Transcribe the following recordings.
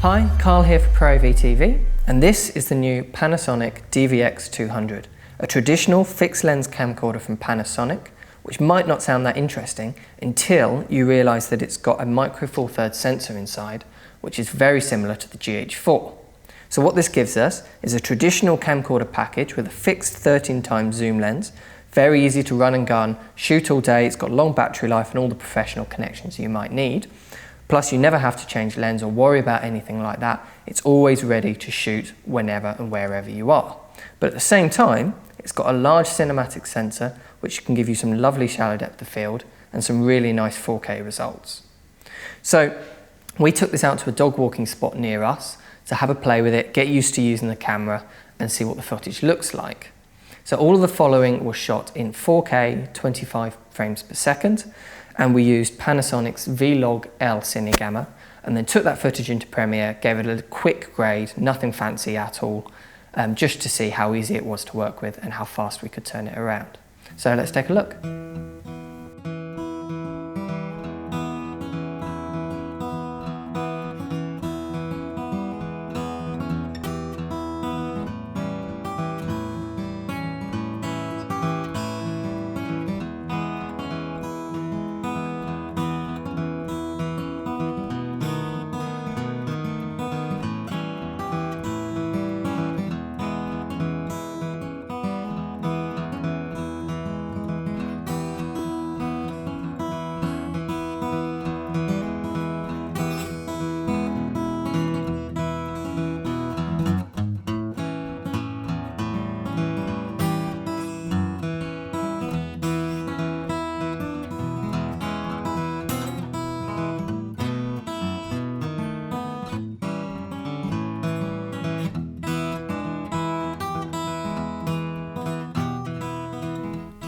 Hi, Carl here for ProAV TV, and this is the new Panasonic DVX-200, a traditional fixed lens camcorder from Panasonic, which might not sound that interesting until you realise that it's got a micro four thirds sensor inside, which is very similar to the GH4. So what this gives us is a traditional camcorder package with a fixed 13x zoom lens, very easy to run and gun, shoot all day, it's got long battery life and all the professional connections you might need. Plus you never have to change lens or worry about anything like that. It's always ready to shoot whenever and wherever you are. But at the same time, it's got a large cinematic sensor which can give you some lovely shallow depth of field and some really nice 4K results. So we took this out to a dog walking spot near us to have a play with it, get used to using the camera and see what the footage looks like. So all of the following was shot in 4K 25 frames per second, and we used Panasonic's V-Log-L Cine Gamma and then took that footage into Premiere, gave it a quick grade, nothing fancy at all, just to see how easy it was to work with and how fast we could turn it around. So let's take a look.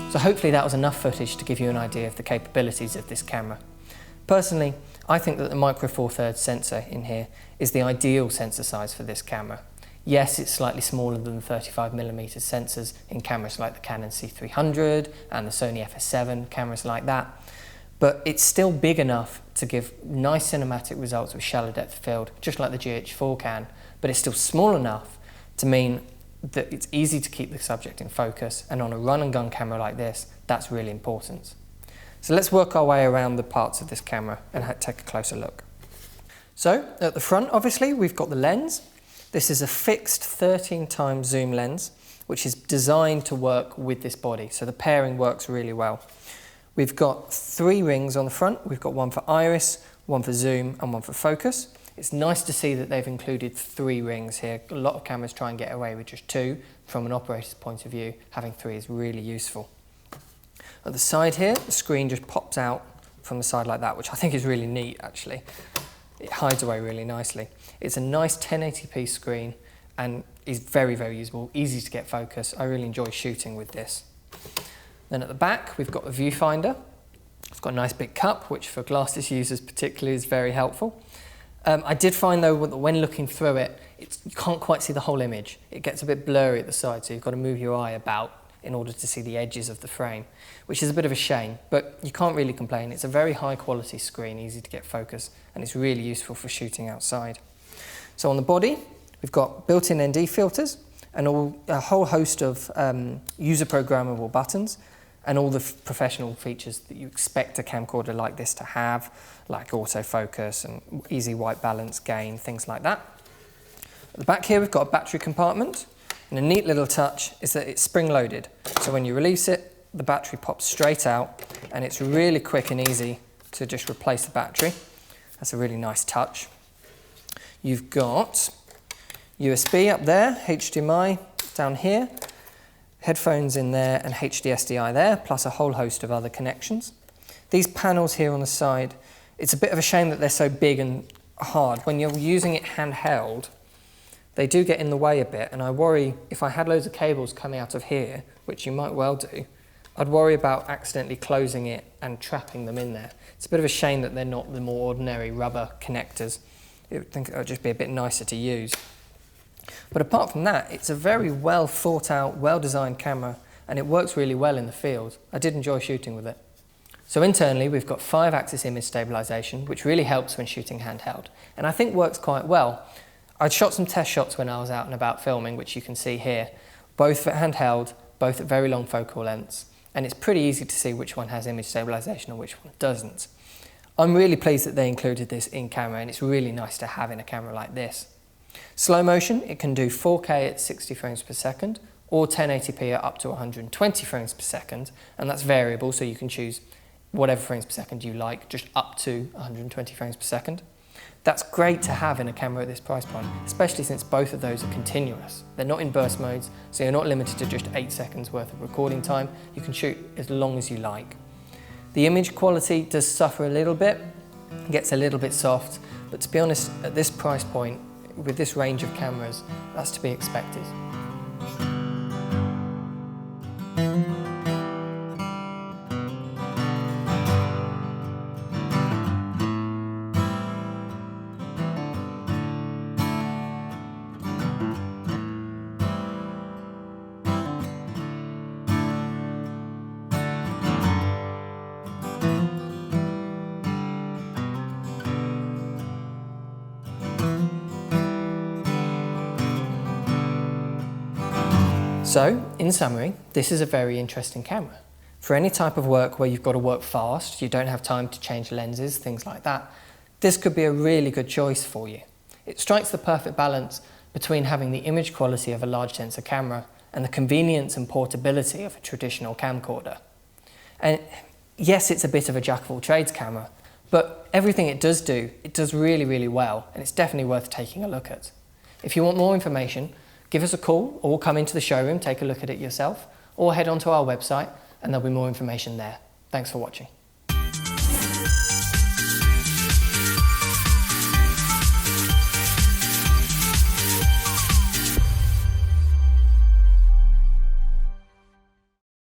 So hopefully that was enough footage to give you an idea of the capabilities of this camera. Personally, I think that the micro four thirds sensor in here is the ideal sensor size for this camera. Yes, it's slightly smaller than the 35mm sensors in cameras like the Canon C300 and the Sony FS7, cameras like that, but it's still big enough to give nice cinematic results with shallow depth of field, just like the GH4 can, but it's still small enough to mean that it's easy to keep the subject in focus, and on a run and gun camera like this, that's really important. So let's work our way around the parts of this camera and take a closer look. So at the front, obviously, we've got the lens. This is a fixed 13x zoom lens, which is designed to work with this body, so the pairing works really well. We've got 3 rings on the front. We've got one for iris, one for zoom, and one for focus. It's nice to see that they've included 3 rings here. A lot of cameras try and get away with just 2. From an operator's point of view, having 3 is really useful. At the side here, the screen just pops out from the side like that, which I think is really neat actually. It hides away really nicely. It's a nice 1080p screen and is very, very usable, easy to get focus. I really enjoy shooting with this. Then at the back, we've got the viewfinder. It's got a nice big cup, which for glasses users particularly is very helpful. I did find though that when looking through it, you can't quite see the whole image. It gets a bit blurry at the side, so you've got to move your eye about in order to see the edges of the frame, which is a bit of a shame, but you can't really complain. It's a very high quality screen, easy to get focus, and it's really useful for shooting outside. So on the body, we've got built-in ND filters and a whole host of user programmable buttons, and all the professional features that you expect a camcorder like this to have, like autofocus and easy white balance, gain, things like that. At the back here we've got a battery compartment, and a neat little touch is that it's spring-loaded. So when you release it, the battery pops straight out, and it's really quick and easy to just replace the battery. That's a really nice touch. You've got USB up there, HDMI down here, headphones in there and HD SDI there, plus a whole host of other connections. These panels here on the side, it's a bit of a shame that they're so big and hard. When you're using it handheld, they do get in the way a bit, and I worry if I had loads of cables coming out of here, which you might well do, I'd worry about accidentally closing it and trapping them in there. It's a bit of a shame that they're not the more ordinary rubber connectors. I think it would just be a bit nicer to use. But apart from that, it's a very well thought out, well designed camera, and it works really well in the field. I did enjoy shooting with it. So internally we've got 5-axis image stabilization, which really helps when shooting handheld, and I think works quite well. I shot some test shots when I was out and about filming, which you can see here, both for handheld, both at very long focal lengths, and it's pretty easy to see which one has image stabilization and which one doesn't. I'm really pleased that they included this in camera, and it's really nice to have in a camera like this. Slow motion, it can do 4K at 60 frames per second or 1080p at up to 120 frames per second, and that's variable, so you can choose whatever frames per second you like, just up to 120 frames per second. That's great to have in a camera at this price point, especially since both of those are continuous. They're not in burst modes, so you're not limited to just 8 seconds worth of recording time. You can shoot as long as you like. The image quality does suffer a little bit, it gets a little bit soft, but to be honest, at this price point, with this range of cameras, that's to be expected. So, in summary, this is a very interesting camera. For any type of work where you've got to work fast, you don't have time to change lenses, things like that, this could be a really good choice for you. It strikes the perfect balance between having the image quality of a large sensor camera and the convenience and portability of a traditional camcorder. And yes, it's a bit of a jack of all trades camera, but everything it does do, it does really, really well, and it's definitely worth taking a look at. If you want more information, give us a call or come into the showroom, take a look at it yourself, or head onto our website and there'll be more information there. Thanks for watching.